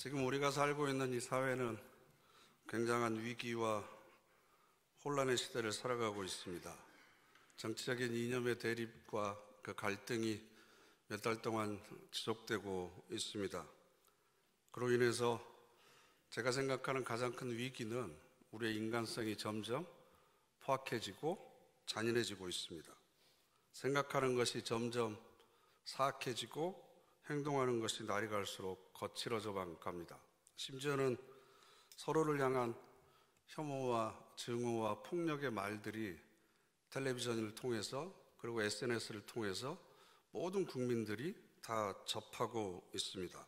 지금 우리가 살고 있는 이 사회는 굉장한 위기와 혼란의 시대를 살아가고 있습니다. 정치적인 이념의 대립과 그 갈등이 몇 달 동안 지속되고 있습니다. 그로 인해서 제가 생각하는 가장 큰 위기는 우리의 인간성이 점점 포악해지고 잔인해지고 있습니다. 생각하는 것이 점점 사악해지고 행동하는 것이 날이 갈수록 거칠어져 갑니다. 심지어는 서로를 향한 혐오와 증오와 폭력의 말들이 텔레비전을 통해서 그리고 SNS를 통해서 모든 국민들이 다 접하고 있습니다.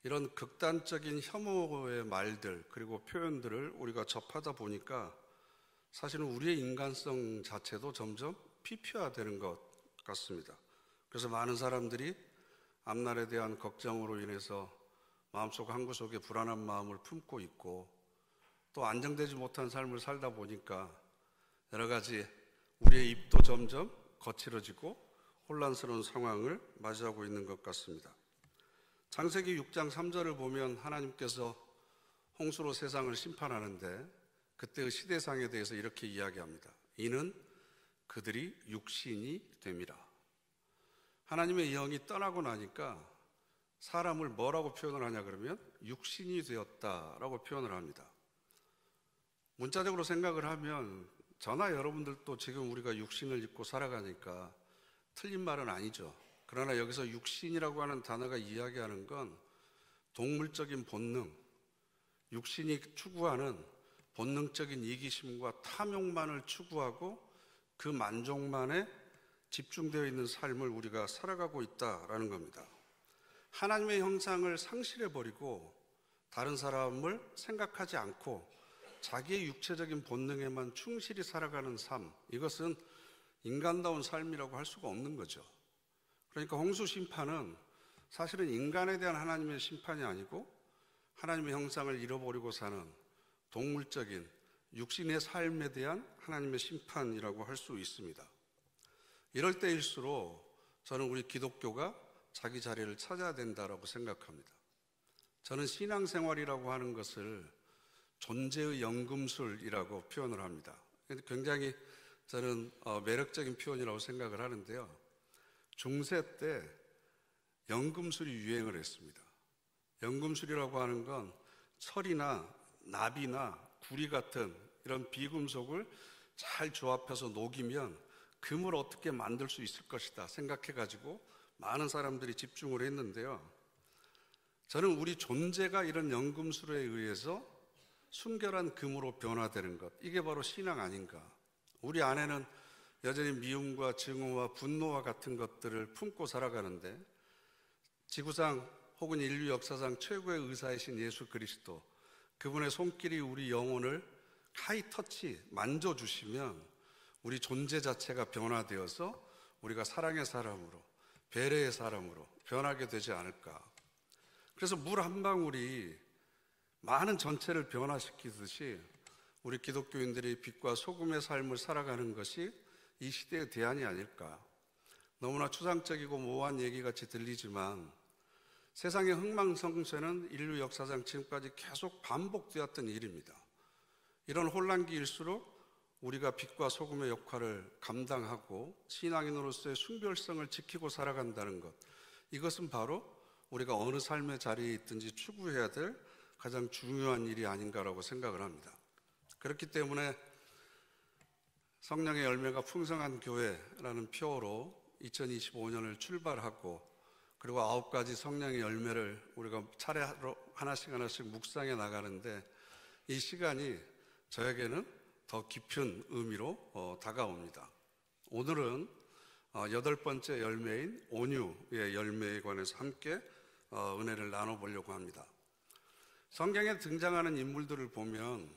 이런 극단적인 혐오의 말들 그리고 표현들을 우리가 접하다 보니까 사실은 우리의 인간성 자체도 점점 피폐화되는 것 같습니다. 그래서 많은 사람들이 앞날에 대한 걱정으로 인해서 마음속 한구석에 불안한 마음을 품고 있고, 또 안정되지 못한 삶을 살다 보니까 여러 가지 우리의 입도 점점 거칠어지고 혼란스러운 상황을 맞이하고 있는 것 같습니다. 창세기 6장 3절을 보면 하나님께서 홍수로 세상을 심판하는데 그때의 시대상에 대해서 이렇게 이야기합니다. 이는 그들이 육신이 됨이라. 하나님의 영이 떠나고 나니까 사람을 뭐라고 표현을 하냐 그러면 육신이 되었다라고 표현을 합니다. 문자적으로 생각을 하면 저나 여러분들도 지금 우리가 육신을 입고 살아가니까 틀린 말은 아니죠. 그러나 여기서 육신이라고 하는 단어가 이야기하는 건 동물적인 본능, 육신이 추구하는 본능적인 이기심과 탐욕만을 추구하고 그 만족만에 집중되어 있는 삶을 우리가 살아가고 있다라는 겁니다. 하나님의 형상을 상실해버리고 다른 사람을 생각하지 않고 자기의 육체적인 본능에만 충실히 살아가는 삶, 이것은 인간다운 삶이라고 할 수가 없는 거죠. 그러니까 홍수 심판은 사실은 인간에 대한 하나님의 심판이 아니고 하나님의 형상을 잃어버리고 사는 동물적인 육신의 삶에 대한 하나님의 심판이라고 할 수 있습니다. 이럴 때일수록 저는 우리 기독교가 자기 자리를 찾아야 된다라고 생각합니다. 저는 신앙생활이라고 하는 것을 존재의 연금술이라고 표현을 합니다. 굉장히 저는 매력적인 표현이라고 생각을 하는데요. 중세 때 연금술이 유행을 했습니다. 연금술이라고 하는 건 철이나 납이나 구리 같은 이런 비금속을 잘 조합해서 녹이면 금을 어떻게 만들 수 있을 것이다 생각해가지고 많은 사람들이 집중을 했는데요. 저는 우리 존재가 이런 연금술에 의해서 순결한 금으로 변화되는 것, 이게 바로 신앙 아닌가. 우리 안에는 여전히 미움과 증오와 분노와 같은 것들을 품고 살아가는데 지구상 혹은 인류 역사상 최고의 의사이신 예수 그리스도, 그분의 손길이 우리 영혼을 하이 터치 만져주시면 우리 존재 자체가 변화되어서 우리가 사랑의 사람으로, 배려의 사람으로 변하게 되지 않을까. 그래서 물 한 방울이 많은 전체를 변화시키듯이 우리 기독교인들이 빛과 소금의 삶을 살아가는 것이 이 시대의 대안이 아닐까. 너무나 추상적이고 모호한 얘기같이 들리지만 세상의 흥망성쇠는 인류 역사상 지금까지 계속 반복되었던 일입니다. 이런 혼란기일수록 우리가 빛과 소금의 역할을 감당하고 신앙인으로서의 순결성을 지키고 살아간다는 것, 이것은 바로 우리가 어느 삶의 자리에 있든지 추구해야 될 가장 중요한 일이 아닌가라고 생각을 합니다. 그렇기 때문에 성령의 열매가 풍성한 교회라는 표어로 2025년을 출발하고 그리고 9가지 성령의 열매를 우리가 차례로 하나씩 묵상해 나가는데 이 시간이 저에게는 더 깊은 의미로 다가옵니다. 오늘은 8번째 열매인 온유의 열매에 관해서 함께 은혜를 나눠보려고 합니다. 성경에 등장하는 인물들을 보면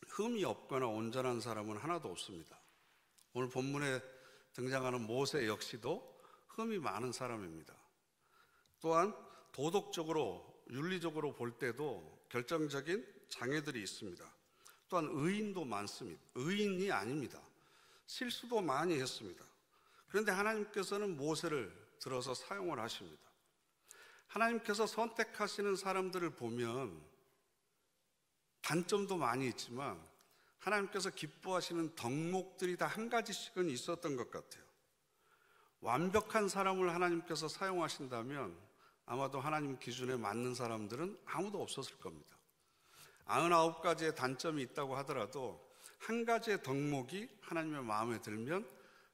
흠이 없거나 온전한 사람은 하나도 없습니다. 오늘 본문에 등장하는 모세 역시도 흠이 많은 사람입니다. 또한 도덕적으로, 윤리적으로 볼 때도 결정적인 장애들이 있습니다. 또한 의인도 많습니다. 의인이 아닙니다. 실수도 많이 했습니다. 그런데 하나님께서는 모세를 들어서 사용을 하십니다. 하나님께서 선택하시는 사람들을 보면 단점도 많이 있지만 하나님께서 기뻐하시는 덕목들이 다 한 가지씩은 있었던 것 같아요. 완벽한 사람을 하나님께서 사용하신다면 아마도 하나님 기준에 맞는 사람들은 아무도 없었을 겁니다. 99가지의 단점이 있다고 하더라도 한 가지의 덕목이 하나님의 마음에 들면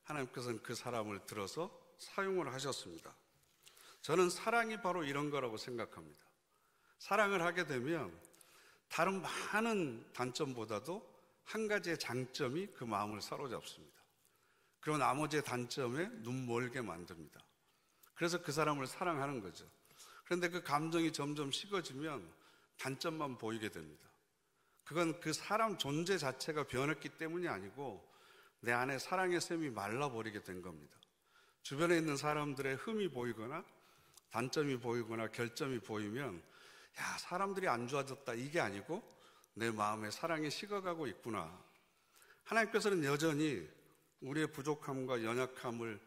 하나님께서는 그 사람을 들어서 사용을 하셨습니다. 저는 사랑이 바로 이런 거라고 생각합니다. 사랑을 하게 되면 다른 많은 단점보다도 한 가지의 장점이 그 마음을 사로잡습니다. 그리고 나머지의 단점에 눈 멀게 만듭니다. 그래서 그 사람을 사랑하는 거죠. 그런데 그 감정이 점점 식어지면 단점만 보이게 됩니다. 그건 그 사람 존재 자체가 변했기 때문이 아니고 내 안에 사랑의 샘이 말라버리게 된 겁니다. 주변에 있는 사람들의 흠이 보이거나 단점이 보이거나 결점이 보이면 야, 사람들이 안 좋아졌다, 이게 아니고 내 마음에 사랑이 식어가고 있구나. 하나님께서는 여전히 우리의 부족함과 연약함을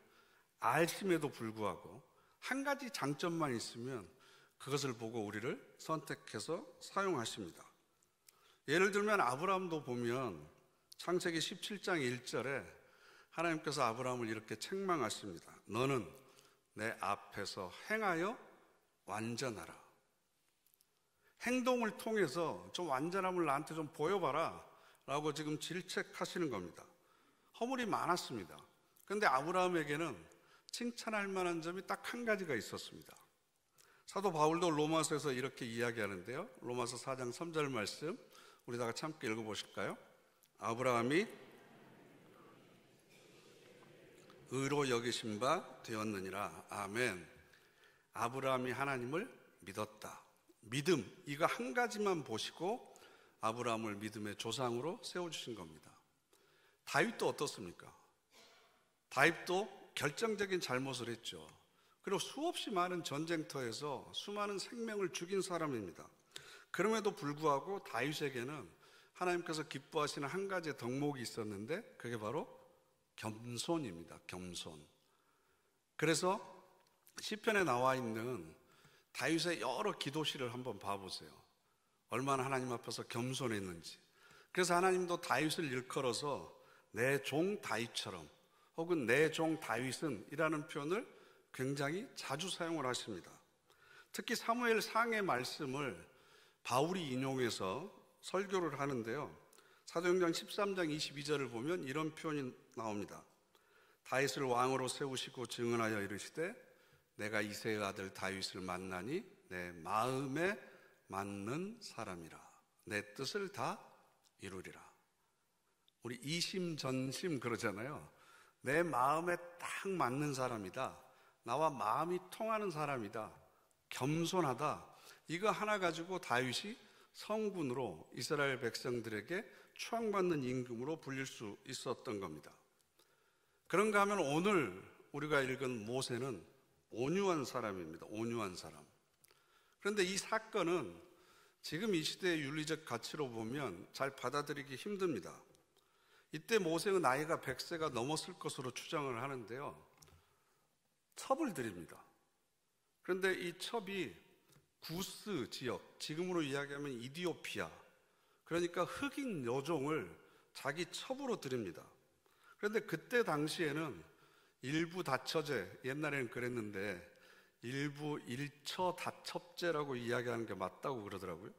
아심에도 불구하고 한 가지 장점만 있으면 그것을 보고 우리를 선택해서 사용하십니다. 예를 들면 아브라함도 보면 창세기 17장 1절에 하나님께서 아브라함을 이렇게 책망하십니다. 너는 내 앞에서 행하여 완전하라. 행동을 통해서 좀 완전함을 나한테 좀 보여봐라 라고 지금 질책하시는 겁니다. 허물이 많았습니다. 그런데 아브라함에게는 칭찬할 만한 점이 딱 한 가지가 있었습니다. 사도 바울도 로마서에서 이렇게 이야기하는데요. 로마서 4장 3절 말씀 우리 다 같이 함께 읽어보실까요? 아브라함이 의로 여기신 바 되었느니라. 아멘. 아브라함이 하나님을 믿었다. 믿음, 이거 한 가지만 보시고 아브라함을 믿음의 조상으로 세워주신 겁니다. 다윗도 어떻습니까? 다윗도 결정적인 잘못을 했죠. 그리고 수없이 많은 전쟁터에서 수많은 생명을 죽인 사람입니다. 그럼에도 불구하고 다윗에게는 하나님께서 기뻐하시는 한 가지의 덕목이 있었는데 그게 바로 겸손입니다. 겸손. 그래서 시편에 나와 있는 다윗의 여러 기도시를 한번 봐보세요. 얼마나 하나님 앞에서 겸손했는지. 그래서 하나님도 다윗을 일컬어서 내 종 다윗처럼 혹은 내 종 다윗은 이라는 표현을 굉장히 자주 사용을 하십니다. 특히 사무엘 상의 말씀을 바울이 인용해서 설교를 하는데요. 사도행전 13장 22절을 보면 이런 표현이 나옵니다. 다윗을 왕으로 세우시고 증언하여 이르시되 내가 이새의 아들 다윗을 만나니 내 마음에 맞는 사람이라. 내 뜻을 다 이루리라. 우리 이심전심 그러잖아요. 내 마음에 딱 맞는 사람이다. 나와 마음이 통하는 사람이다. 겸손하다. 이거 하나 가지고 다윗이 성군으로 이스라엘 백성들에게 추앙받는 임금으로 불릴 수 있었던 겁니다. 그런가 하면 오늘 우리가 읽은 모세는 온유한 사람입니다. 온유한 사람. 그런데 이 사건은 지금 이 시대의 윤리적 가치로 보면 잘 받아들이기 힘듭니다. 이때 모세의 나이가 100세가 넘었을 것으로 추정을 하는데요. 첩을 드립니다. 그런데 이 첩이 구스 지역, 지금으로 이야기하면 이디오피아, 그러니까 흑인 여종을 자기 첩으로 드립니다. 그런데 그때 당시에는 일부 다처제, 옛날에는 그랬는데 일부 일처 다첩제라고 이야기하는 게 맞다고 그러더라고요.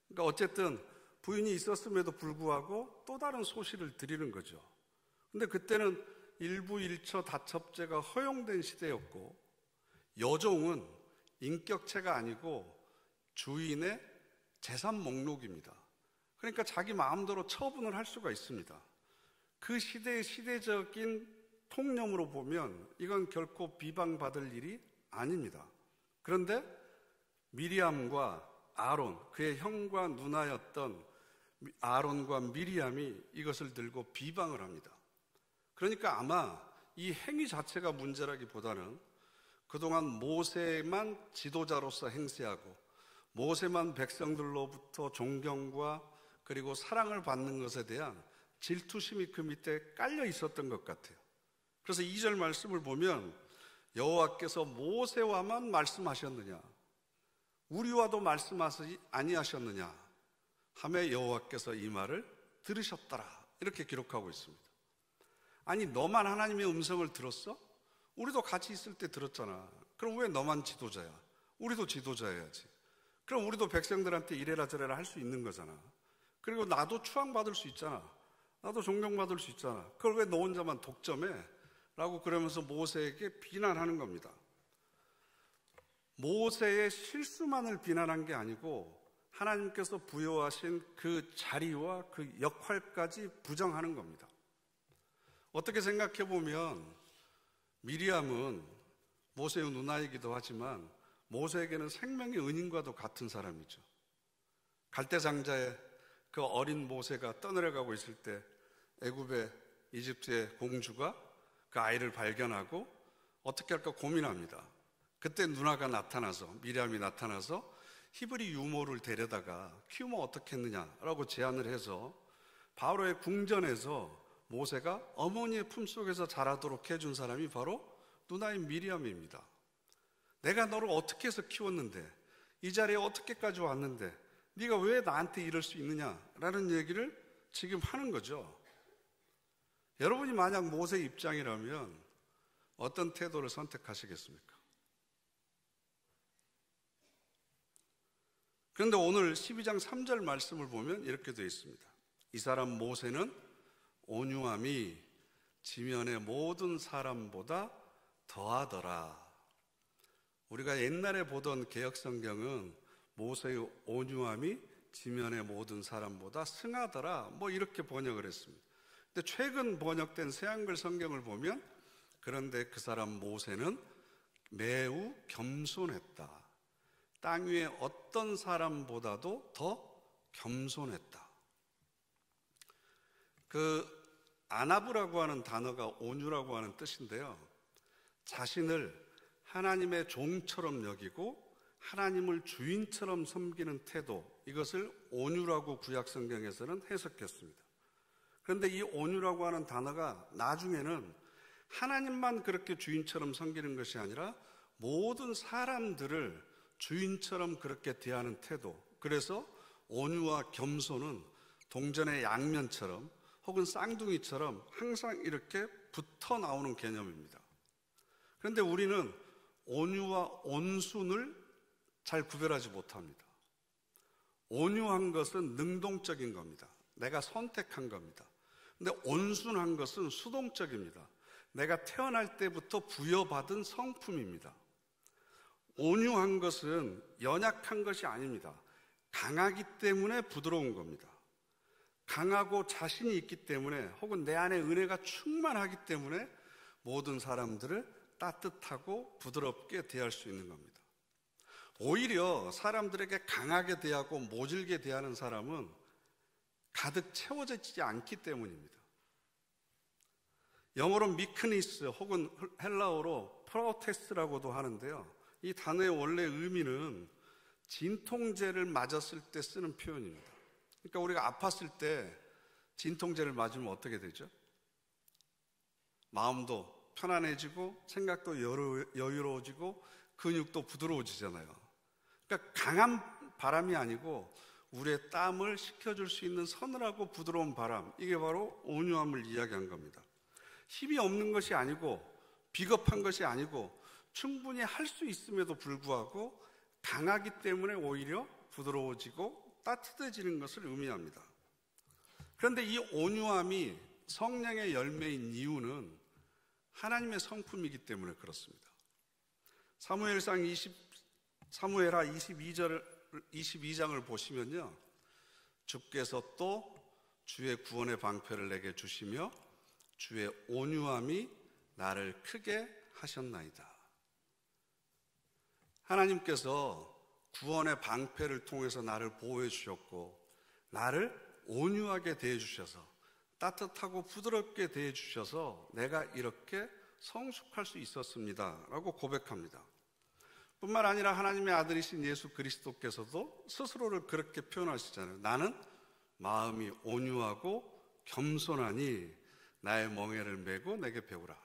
그러니까 어쨌든 부인이 있었음에도 불구하고 또 다른 소시를 드리는 거죠. 근데 그때는 일부 일처 다첩제가 허용된 시대였고 여종은 인격체가 아니고 주인의 재산 목록입니다. 그러니까 자기 마음대로 처분을 할 수가 있습니다. 그 시대의 시대적인 통념으로 보면 이건 결코 비방받을 일이 아닙니다. 그런데 미리암과 아론, 그의 형과 누나였던 아론과 미리암이 이것을 들고 비방을 합니다. 그러니까 아마 이 행위 자체가 문제라기보다는 그동안 모세만 지도자로서 행세하고 모세만 백성들로부터 존경과 그리고 사랑을 받는 것에 대한 질투심이 그 밑에 깔려 있었던 것 같아요. 그래서 2절 말씀을 보면 여호와께서 모세와만 말씀하셨느냐, 우리와도 말씀하시지 아니하셨느냐 하매 여호와께서 이 말을 들으셨더라. 이렇게 기록하고 있습니다. 아니, 너만 하나님의 음성을 들었어? 우리도 같이 있을 때 들었잖아. 그럼 왜 너만 지도자야? 우리도 지도자여야지. 그럼 우리도 백성들한테 이래라 저래라 할 수 있는 거잖아. 그리고 나도 추앙받을 수 있잖아. 나도 존경받을 수 있잖아. 그걸 왜 너 혼자만 독점해? 라고 그러면서 모세에게 비난하는 겁니다. 모세의 실수만을 비난한 게 아니고 하나님께서 부여하신 그 자리와 그 역할까지 부정하는 겁니다. 어떻게 생각해 보면 미리암은 모세의 누나이기도 하지만 모세에게는 생명의 은인과도 같은 사람이죠. 갈대상자의 그 어린 모세가 떠내려가고 있을 때 애굽의 이집트의 공주가 그 아이를 발견하고 어떻게 할까 고민합니다. 그때 누나가 나타나서, 미리암이 나타나서 히브리 유모를 데려다가 키우면 어떻겠느냐라고 제안을 해서 바로의 궁전에서 모세가 어머니의 품속에서 자라도록 해준 사람이 바로 누나인 미리암입니다. 내가 너를 어떻게 해서 키웠는데, 이 자리에 어떻게까지 왔는데 네가 왜 나한테 이럴 수 있느냐라는 얘기를 지금 하는 거죠. 여러분이 만약 모세의 입장이라면 어떤 태도를 선택하시겠습니까? 그런데 오늘 12장 3절 말씀을 보면 이렇게 되어 있습니다. 이 사람 모세는 온유함이 지면의 모든 사람보다 더하더라. 우리가 옛날에 보던 개역성경은 모세의 온유함이 지면의 모든 사람보다 승하더라, 뭐 이렇게 번역을 했습니다. 근데 최근 번역된 새한글 성경을 보면 그런데 그 사람 모세는 매우 겸손했다. 땅 위에 어떤 사람보다도 더 겸손했다. 그 아나브라고 하는 단어가 온유라고 하는 뜻인데요. 자신을 하나님의 종처럼 여기고 하나님을 주인처럼 섬기는 태도, 이것을 온유라고 구약 성경에서는 해석했습니다. 그런데 이 온유라고 하는 단어가 나중에는 하나님만 그렇게 주인처럼 섬기는 것이 아니라 모든 사람들을 주인처럼 그렇게 대하는 태도, 그래서 온유와 겸손은 동전의 양면처럼 혹은 쌍둥이처럼 항상 이렇게 붙어 나오는 개념입니다. 그런데 우리는 온유와 온순을 잘 구별하지 못합니다. 온유한 것은 능동적인 겁니다. 내가 선택한 겁니다. 근데 온순한 것은 수동적입니다. 내가 태어날 때부터 부여받은 성품입니다. 온유한 것은 연약한 것이 아닙니다. 강하기 때문에 부드러운 겁니다. 강하고 자신이 있기 때문에 혹은 내 안에 은혜가 충만하기 때문에 모든 사람들을 따뜻하고 부드럽게 대할 수 있는 겁니다. 오히려 사람들에게 강하게 대하고 모질게 대하는 사람은 가득 채워지지 않기 때문입니다. 영어로 미크니스 혹은 헬라어로 프로테스라고도 하는데요. 이 단어의 원래 의미는 진통제를 맞았을 때 쓰는 표현입니다. 그러니까 우리가 아팠을 때 진통제를 맞으면 어떻게 되죠? 마음도 편안해지고 생각도 여유로워지고 근육도 부드러워지잖아요. 그러니까 강한 바람이 아니고 우리의 땀을 식혀줄 수 있는 서늘하고 부드러운 바람, 이게 바로 온유함을 이야기한 겁니다. 힘이 없는 것이 아니고 비겁한 것이 아니고 충분히 할 수 있음에도 불구하고 강하기 때문에 오히려 부드러워지고 따뜻해지는 것을 의미합니다. 그런데 이 온유함이 성령의 열매인 이유는 하나님의 성품이기 때문에 그렇습니다. 사무엘하 22장을 보시면요, 주께서 또 주의 구원의 방패를 내게 주시며 주의 온유함이 나를 크게 하셨나이다. 하나님께서 구원의 방패를 통해서 나를 보호해 주셨고 나를 온유하게 대해 주셔서 따뜻하고 부드럽게 대해 주셔서 내가 이렇게 성숙할 수 있었습니다 라고 고백합니다. 뿐만 아니라 하나님의 아들이신 예수 그리스도께서도 스스로를 그렇게 표현하시잖아요. 나는 마음이 온유하고 겸손하니 나의 멍에를 메고 내게 배우라.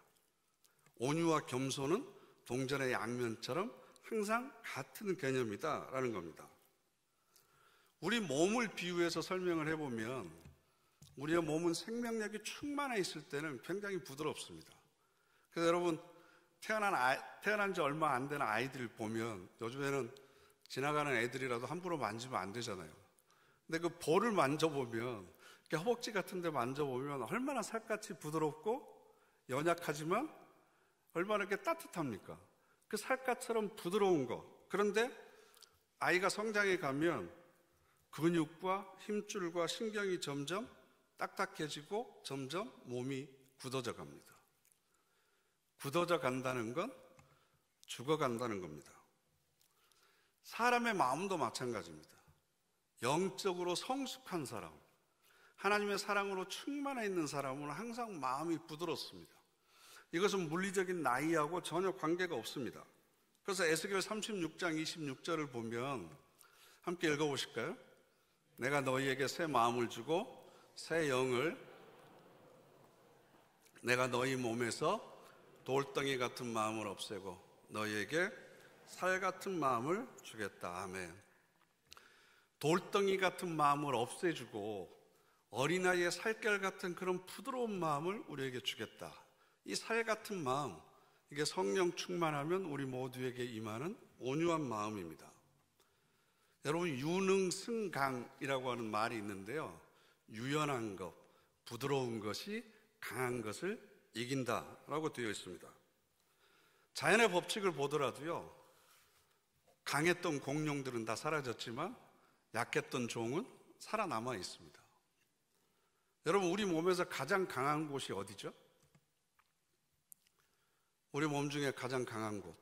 온유와 겸손은 동전의 양면처럼 항상 같은 개념이다라는 겁니다. 우리 몸을 비유해서 설명을 해보면 우리의 몸은 생명력이 충만해 있을 때는 굉장히 부드럽습니다. 그래서 여러분 태어난 지 얼마 안 되는 아이들 보면 요즘에는 지나가는 애들이라도 함부로 만지면 안 되잖아요. 근데 그 볼을 만져보면 이렇게 허벅지 같은 데 만져보면 얼마나 살갗이 부드럽고 연약하지만 얼마나 이렇게 따뜻합니까? 그 살갗처럼 부드러운 거. 그런데 아이가 성장해 가면 근육과 힘줄과 신경이 점점 딱딱해지고 점점 몸이 굳어져 갑니다. 굳어져 간다는 건 죽어간다는 겁니다. 사람의 마음도 마찬가지입니다. 영적으로 성숙한 사람, 하나님의 사랑으로 충만해 있는 사람은 항상 마음이 부드럽습니다. 이것은 물리적인 나이하고 전혀 관계가 없습니다. 그래서 에스겔 36장 26절을 보면 함께 읽어보실까요? 내가 너희에게 새 마음을 주고 새 영을 내가 너희 몸에서 돌덩이 같은 마음을 없애고 너희에게 살 같은 마음을 주겠다. 아멘. 돌덩이 같은 마음을 없애주고 어린아이의 살결 같은 그런 부드러운 마음을 우리에게 주겠다. 이 살 같은 마음, 이게 성령 충만하면 우리 모두에게 임하는 온유한 마음입니다. 여러분, 유능승강이라고 하는 말이 있는데요. 유연한 것, 부드러운 것이 강한 것을 이긴다라고 되어 있습니다. 자연의 법칙을 보더라도요, 강했던 공룡들은 다 사라졌지만 약했던 종은 살아남아 있습니다. 여러분, 우리 몸에서 가장 강한 곳이 어디죠? 우리 몸 중에 가장 강한 곳,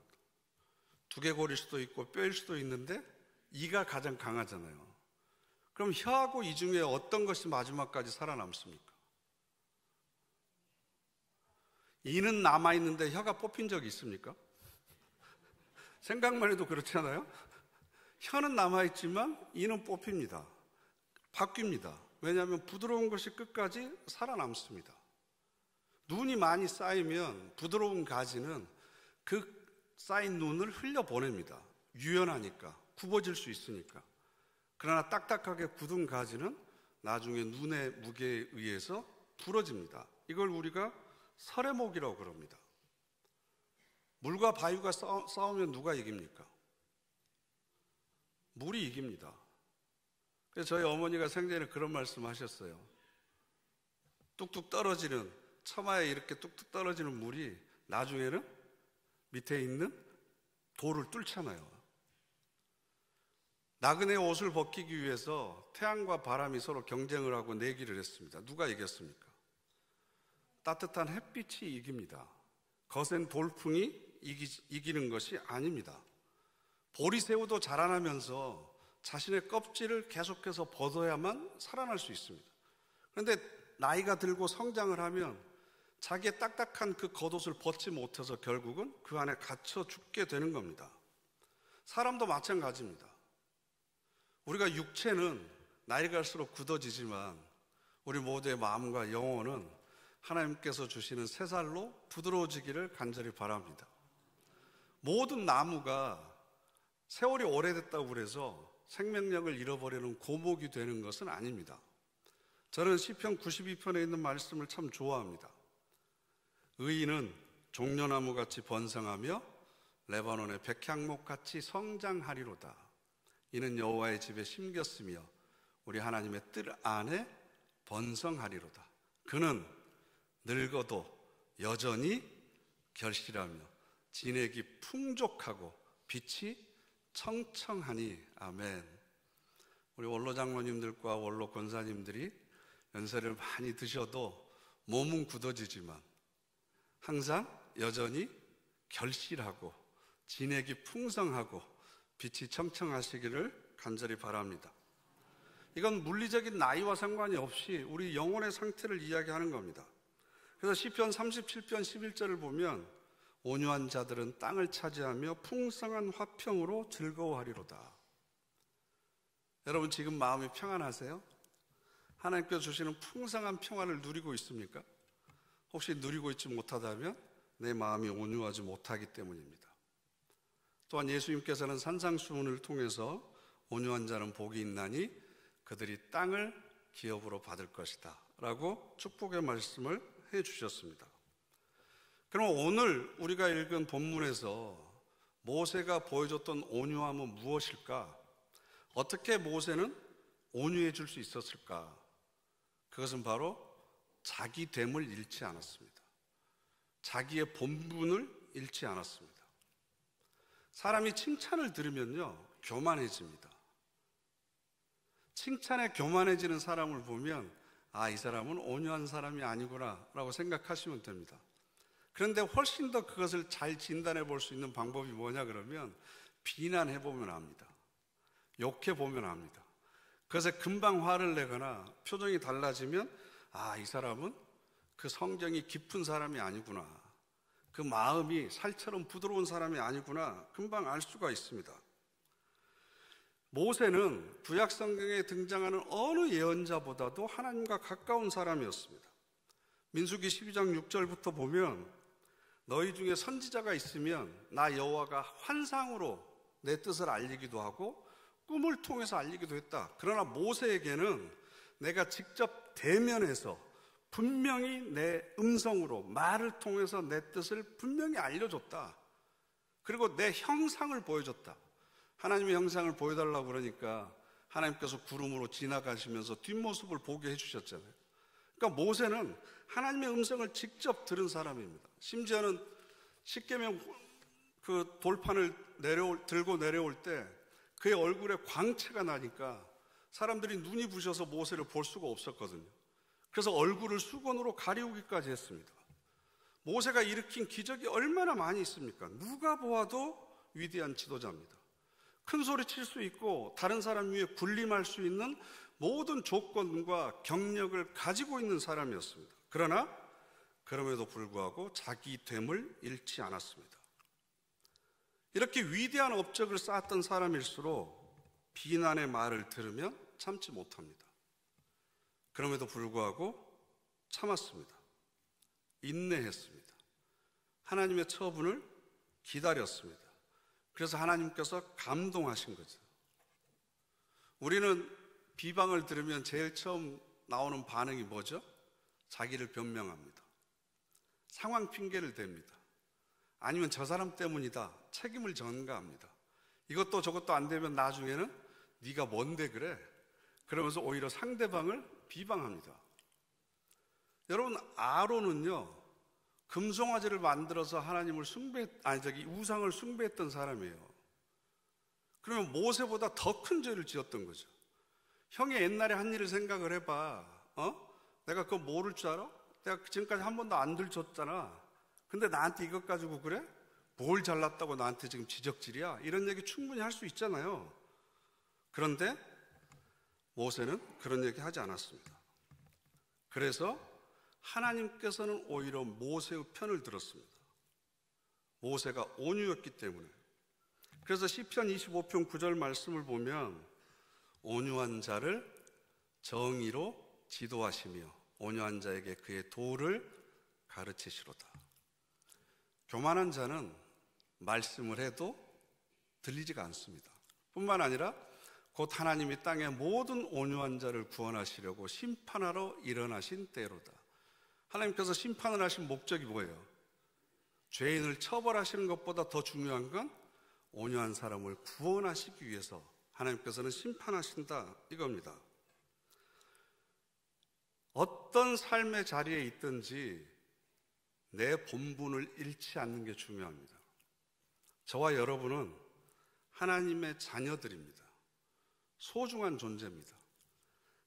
두개골일 수도 있고 뼈일 수도 있는데 이가 가장 강하잖아요. 그럼 혀하고 이 중에 어떤 것이 마지막까지 살아남습니까? 이는 남아있는데 혀가 뽑힌 적이 있습니까? 생각만 해도 그렇잖아요. 혀는 남아있지만 이는 뽑힙니다. 바뀝니다. 왜냐하면 부드러운 것이 끝까지 살아남습니다. 눈이 많이 쌓이면 부드러운 가지는 그 쌓인 눈을 흘려보냅니다. 유연하니까, 굽어질 수 있으니까. 그러나 딱딱하게 굳은 가지는 나중에 눈의 무게에 의해서 부러집니다. 이걸 우리가 설해목이라고 그럽니다. 물과 바위가 싸우면 누가 이깁니까? 물이 이깁니다. 그래서 저희 어머니가 생전에 그런 말씀 하셨어요. 뚝뚝 떨어지는, 처마에 이렇게 뚝뚝 떨어지는 물이 나중에는 밑에 있는 돌을 뚫잖아요. 나그네 옷을 벗기기 위해서 태양과 바람이 서로 경쟁을 하고 내기를 했습니다. 누가 이겼습니까? 따뜻한 햇빛이 이깁니다. 거센 돌풍이 이기는 것이 아닙니다. 보리새우도 자라나면서 자신의 껍질을 계속해서 벗어야만 살아날 수 있습니다. 그런데 나이가 들고 성장을 하면 자기의 딱딱한 그 겉옷을 벗지 못해서 결국은 그 안에 갇혀 죽게 되는 겁니다. 사람도 마찬가지입니다. 우리가 육체는 나이가 갈수록 굳어지지만 우리 모두의 마음과 영혼은 하나님께서 주시는 새살로 부드러워지기를 간절히 바랍니다. 모든 나무가 세월이 오래됐다고 그래서 생명력을 잃어버리는 고목이 되는 것은 아닙니다. 저는 시편 92편에 있는 말씀을 참 좋아합니다. 의인은 종려나무같이 번성하며 레바논의 백향목같이 성장하리로다. 이는 여호와의 집에 심겼으며 우리 하나님의 뜰 안에 번성하리로다. 그는 늙어도 여전히 결실하며 진액이 풍족하고 빛이 청청하니. 아멘. 우리 원로 장로님들과 원로 권사님들이 연세를 많이 드셔도 몸은 굳어지지만 항상 여전히 결실하고 진액이 풍성하고 빛이 청청하시기를 간절히 바랍니다. 이건 물리적인 나이와 상관이 없이 우리 영혼의 상태를 이야기하는 겁니다. 그래서 시편 37편 11절을 보면 온유한 자들은 땅을 차지하며 풍성한 화평으로 즐거워하리로다. 여러분, 지금 마음이 평안하세요? 하나님께서 주시는 풍성한 평안을 누리고 있습니까? 혹시 누리고 있지 못하다면 내 마음이 온유하지 못하기 때문입니다. 또한 예수님께서는 산상수훈을 통해서 온유한 자는 복이 있나니 그들이 땅을 기업으로 받을 것이다 라고 축복의 말씀을 해주셨습니다. 그럼 오늘 우리가 읽은 본문에서 모세가 보여줬던 온유함은 무엇일까? 어떻게 모세는 온유해 줄 수 있었을까? 그것은 바로 자기됨을 잃지 않았습니다. 자기의 본분을 잃지 않았습니다. 사람이 칭찬을 들으면요, 교만해집니다. 칭찬에 교만해지는 사람을 보면 아, 이 사람은 온유한 사람이 아니구나 라고 생각하시면 됩니다. 그런데 훨씬 더 그것을 잘 진단해 볼 수 있는 방법이 뭐냐 그러면 비난해 보면 압니다. 욕해 보면 압니다. 그것에 금방 화를 내거나 표정이 달라지면 아, 이 사람은 그 성경이 깊은 사람이 아니구나, 그 마음이 살처럼 부드러운 사람이 아니구나 금방 알 수가 있습니다. 모세는 구약 성경에 등장하는 어느 예언자보다도 하나님과 가까운 사람이었습니다. 민수기 12장 6절부터 보면 너희 중에 선지자가 있으면 나 여호와가 환상으로 내 뜻을 알리기도 하고 꿈을 통해서 알리기도 했다. 그러나 모세에게는 내가 직접 대면해서 분명히 내 음성으로 말을 통해서 내 뜻을 분명히 알려줬다. 그리고 내 형상을 보여줬다. 하나님의 형상을 보여달라고 그러니까 하나님께서 구름으로 지나가시면서 뒷모습을 보게 해주셨잖아요. 그러니까 모세는 하나님의 음성을 직접 들은 사람입니다. 심지어는 십계명 그 돌판을 들고 내려올 때 그의 얼굴에 광채가 나니까 사람들이 눈이 부셔서 모세를 볼 수가 없었거든요. 그래서 얼굴을 수건으로 가리우기까지 했습니다. 모세가 일으킨 기적이 얼마나 많이 있습니까? 누가 보아도 위대한 지도자입니다. 큰 소리 칠 수 있고 다른 사람 위에 군림할 수 있는 모든 조건과 경력을 가지고 있는 사람이었습니다. 그러나 그럼에도 불구하고 자기됨을 잃지 않았습니다. 이렇게 위대한 업적을 쌓았던 사람일수록 비난의 말을 들으면 참지 못합니다. 그럼에도 불구하고 참았습니다. 인내했습니다. 하나님의 처분을 기다렸습니다. 그래서 하나님께서 감동하신 거죠. 우리는 비방을 들으면 제일 처음 나오는 반응이 뭐죠? 자기를 변명합니다. 상황 핑계를 댑니다. 아니면 저 사람 때문이다. 책임을 전가합니다. 이것도 저것도 안 되면 나중에는 네가 뭔데 그래? 그러면서 오히려 상대방을 비방합니다. 여러분, 아론은요, 금송아지를 만들어서 하나님을 우상을 숭배했던 사람이에요. 그러면 모세보다 더 큰 죄를 지었던 거죠. 형이 옛날에 한 일을 생각을 해봐. 내가 그거 모를 줄 알아? 내가 지금까지 한 번도 안 들쳤잖아. 근데 나한테 이것 가지고 그래? 뭘 잘났다고 나한테 지금 지적질이야? 이런 얘기 충분히 할 수 있잖아요. 그런데 모세는 그런 얘기 하지 않았습니다. 그래서 하나님께서는 오히려 모세의 편을 들었습니다. 모세가 온유였기 때문에. 그래서 시편 25편 9절 말씀을 보면 온유한 자를 정의로 지도하시며 온유한 자에게 그의 도를 가르치시로다. 교만한 자는 말씀을 해도 들리지가 않습니다. 뿐만 아니라 곧 하나님이 땅의 모든 온유한 자를 구원하시려고 심판하러 일어나신 때로다. 하나님께서 심판을 하신 목적이 뭐예요? 죄인을 처벌하시는 것보다 더 중요한 건 온유한 사람을 구원하시기 위해서 하나님께서는 심판하신다 이겁니다. 어떤 삶의 자리에 있든지 내 본분을 잃지 않는 게 중요합니다. 저와 여러분은 하나님의 자녀들입니다. 소중한 존재입니다.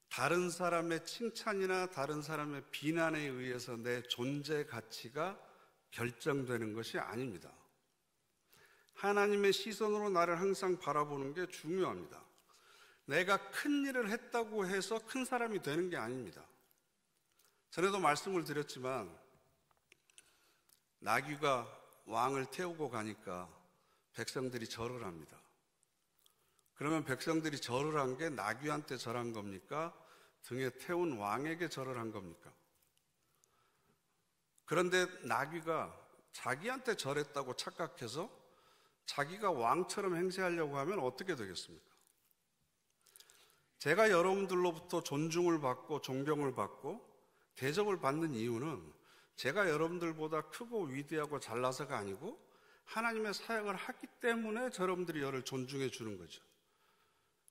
다른 사람의 칭찬이나 다른 사람의 비난에 의해서 내 존재 가치가 결정되는 것이 아닙니다. 하나님의 시선으로 나를 항상 바라보는 게 중요합니다. 내가 큰 일을 했다고 해서 큰 사람이 되는 게 아닙니다. 전에도 말씀을 드렸지만 나귀가 왕을 태우고 가니까 백성들이 절을 합니다. 그러면 백성들이 절을 한 게 나귀한테 절한 겁니까? 등에 태운 왕에게 절을 한 겁니까? 그런데 나귀가 자기한테 절했다고 착각해서 자기가 왕처럼 행세하려고 하면 어떻게 되겠습니까? 제가 여러분들로부터 존중을 받고 존경을 받고 대접을 받는 이유는 제가 여러분들보다 크고 위대하고 잘나서가 아니고 하나님의 사역을 하기 때문에 여러분들이 저를 존중해 주는 거죠.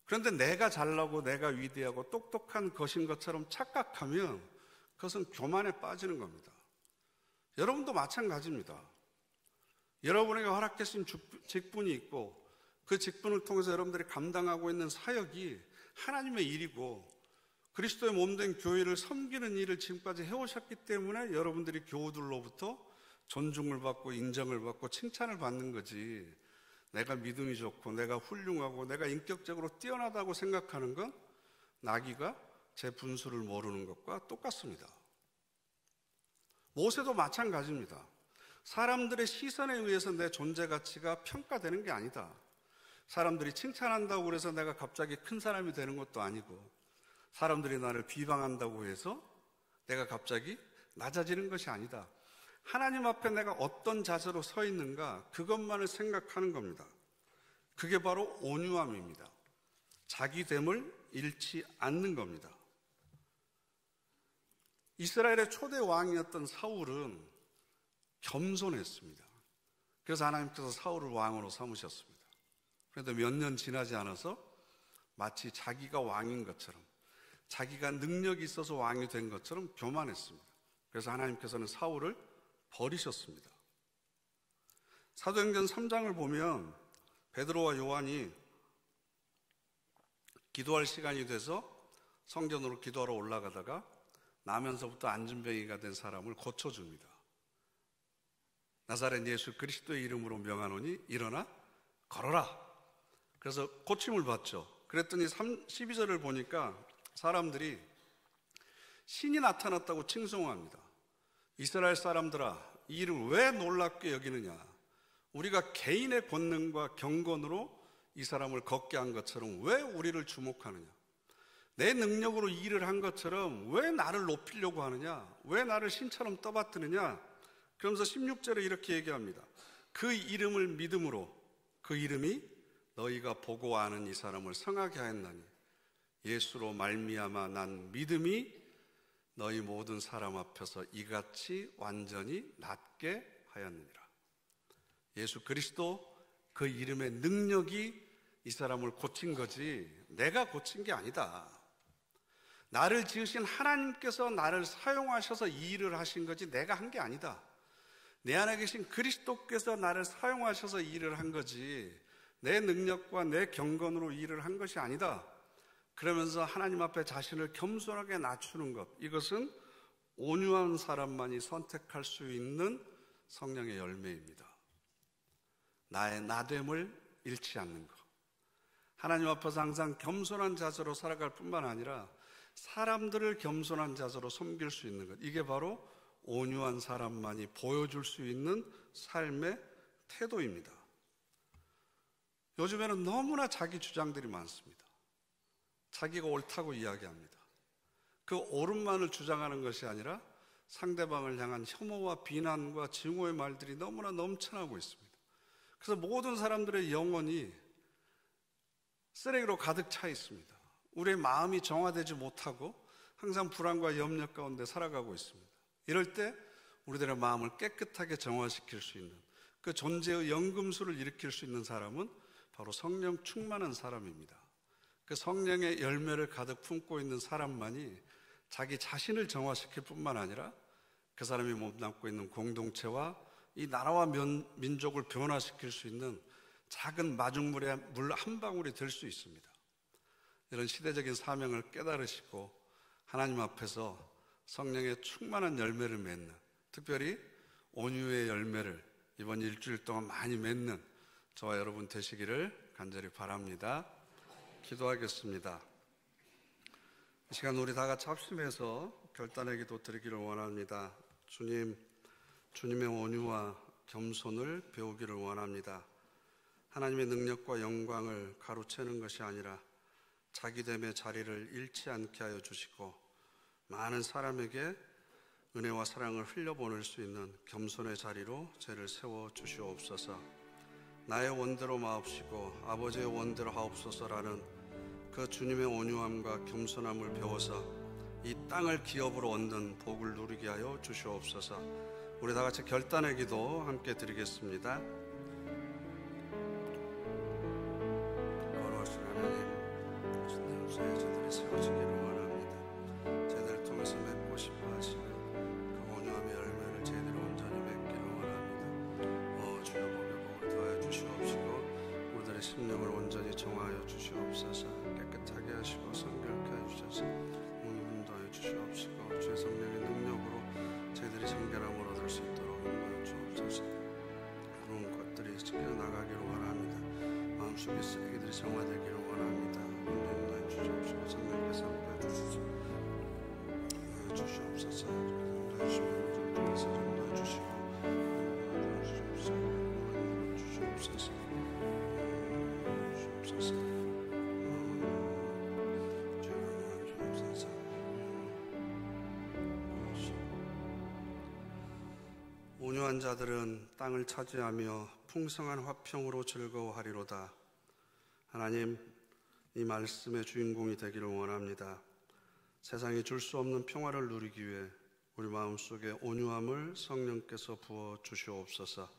그런데 내가 잘나고 내가 위대하고 똑똑한 것인 것처럼 착각하면 그것은 교만에 빠지는 겁니다. 여러분도 마찬가지입니다. 여러분에게 허락하신 직분이 있고 그 직분을 통해서 여러분들이 감당하고 있는 사역이 하나님의 일이고 그리스도의 몸된 교회를 섬기는 일을 지금까지 해오셨기 때문에 여러분들이 교우들로부터 존중을 받고 인정을 받고 칭찬을 받는 거지, 내가 믿음이 좋고 내가 훌륭하고 내가 인격적으로 뛰어나다고 생각하는 건 나귀가 제 분수를 모르는 것과 똑같습니다. 모세도 마찬가지입니다. 사람들의 시선에 의해서 내 존재 가치가 평가되는 게 아니다. 사람들이 칭찬한다고 해서 내가 갑자기 큰 사람이 되는 것도 아니고, 사람들이 나를 비방한다고 해서 내가 갑자기 낮아지는 것이 아니다. 하나님 앞에 내가 어떤 자세로 서 있는가, 그것만을 생각하는 겁니다. 그게 바로 온유함입니다. 자기됨을 잃지 않는 겁니다. 이스라엘의 초대 왕이었던 사울은 겸손했습니다. 그래서 하나님께서 사울을 왕으로 삼으셨습니다. 그런데 몇 년 지나지 않아서 마치 자기가 왕인 것처럼, 자기가 능력이 있어서 왕이 된 것처럼 교만했습니다. 그래서 하나님께서는 사울을 버리셨습니다. 사도행전 3장을 보면 베드로와 요한이 기도할 시간이 돼서 성전으로 기도하러 올라가다가 나면서부터 안진뱅이가 된 사람을 고쳐줍니다. 나사렛 예수 그리스도의 이름으로 명하노니 일어나 걸어라. 그래서 고침을 받죠. 그랬더니 12절을 보니까 사람들이 신이 나타났다고 칭송합니다. 이스라엘 사람들아, 이 일을 왜 놀랍게 여기느냐? 우리가 개인의 권능과 경건으로 이 사람을 걷게 한 것처럼 왜 우리를 주목하느냐? 내 능력으로 일을 한 것처럼 왜 나를 높이려고 하느냐? 왜 나를 신처럼 떠받드느냐? 그러면서 16절에 이렇게 얘기합니다. 그 이름을 믿음으로, 그 이름이 너희가 보고 아는 이 사람을 성하게 하였나니 예수로 말미암아 난 믿음이 너희 모든 사람 앞에서 이같이 완전히 낫게 하였느니라. 예수 그리스도 그 이름의 능력이 이 사람을 고친 거지 내가 고친 게 아니다. 나를 지으신 하나님께서 나를 사용하셔서 이 일을 하신 거지 내가 한 게 아니다. 내 안에 계신 그리스도께서 나를 사용하셔서 이 일을 한 거지 내 능력과 내 경건으로 이 일을 한 것이 아니다. 그러면서 하나님 앞에 자신을 겸손하게 낮추는 것, 이것은 온유한 사람만이 선택할 수 있는 성령의 열매입니다. 나의 나됨을 잃지 않는 것, 하나님 앞에서 항상 겸손한 자세로 살아갈 뿐만 아니라 사람들을 겸손한 자세로 섬길 수 있는 것, 이게 바로 온유한 사람만이 보여줄 수 있는 삶의 태도입니다. 요즘에는 너무나 자기 주장들이 많습니다. 자기가 옳다고 이야기합니다. 그 옳음만을 주장하는 것이 아니라 상대방을 향한 혐오와 비난과 증오의 말들이 너무나 넘쳐나고 있습니다. 그래서 모든 사람들의 영혼이 쓰레기로 가득 차 있습니다. 우리의 마음이 정화되지 못하고 항상 불안과 염려 가운데 살아가고 있습니다. 이럴 때 우리들의 마음을 깨끗하게 정화시킬 수 있는, 그 존재의 연금술을 일으킬 수 있는 사람은 바로 성령 충만한 사람입니다. 그 성령의 열매를 가득 품고 있는 사람만이 자기 자신을 정화시킬 뿐만 아니라 그 사람이 몸담고 있는 공동체와 이 나라와 민족을 변화시킬 수 있는 작은 마중물의 물 한 방울이 될 수 있습니다. 이런 시대적인 사명을 깨달으시고 하나님 앞에서 성령의 충만한 열매를 맺는, 특별히 온유의 열매를 이번 일주일 동안 많이 맺는 저와 여러분 되시기를 간절히 바랍니다. 기도하겠습니다. 이 시간 우리 다 같이 합심해서 결단의 기도 드리기를 원합니다. 주님, 주님의 온유와 겸손을 배우기를 원합니다. 하나님의 능력과 영광을 가로채는 것이 아니라 자기됨의 자리를 잃지 않게 하여 주시고 많은 사람에게 은혜와 사랑을 흘려보낼 수 있는 겸손의 자리로 저를 세워 주시옵소서. 나의 원대로 마옵시고 아버지의 원대로 하옵소서라는 그 주님의 온유함과 겸손함을 배워서 이 땅을 기업으로 얻는 복을 누리게 하여 주시옵소서. 우리 다 같이 결단의 기도 함께 드리겠습니다. 거룩하신 하나님, 주님 없어야 저들이 세워지기를 원합니다. 저희들을 통해서 맺고 싶어 하시는 그 온유함의 열매를 저희들이 온전히 맺기를 원합니다. 주여 복의 복을 더하여 주시옵시고 우리들의 심령을 온전히 정하여 주시옵소서. 깨끗하게 하시고 성결케 해주셔서 인도하여 주시옵시고 주의 성령의 능력으로 저희들이 정결함을 얻을 수 있도록 인도하여 주옵소서. 그런 것들이 지켜나가기를 원합니다. 마음속에 쓰레기들이 정화되기를 원합니다. 인도하여 주시옵시고 성령께서 함께 주시옵소서. 인도하여 주시옵소서. 인도하여 주시고 주시옵소서. 온유한 자들은 땅을 차지하며 풍성한 화평으로 즐거워하리로다. 하나님, 이 말씀의 주인공이 되기를 원합니다. 세상이 줄 수 없는 평화를 누리기 위해 우리 마음속에 온유함을 성령께서 부어 주시옵소서.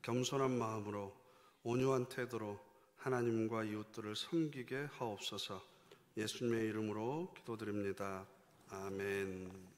겸손한 마음으로 온유한 태도로 하나님과 이웃들을 섬기게 하옵소서. 예수님의 이름으로 기도드립니다. 아멘.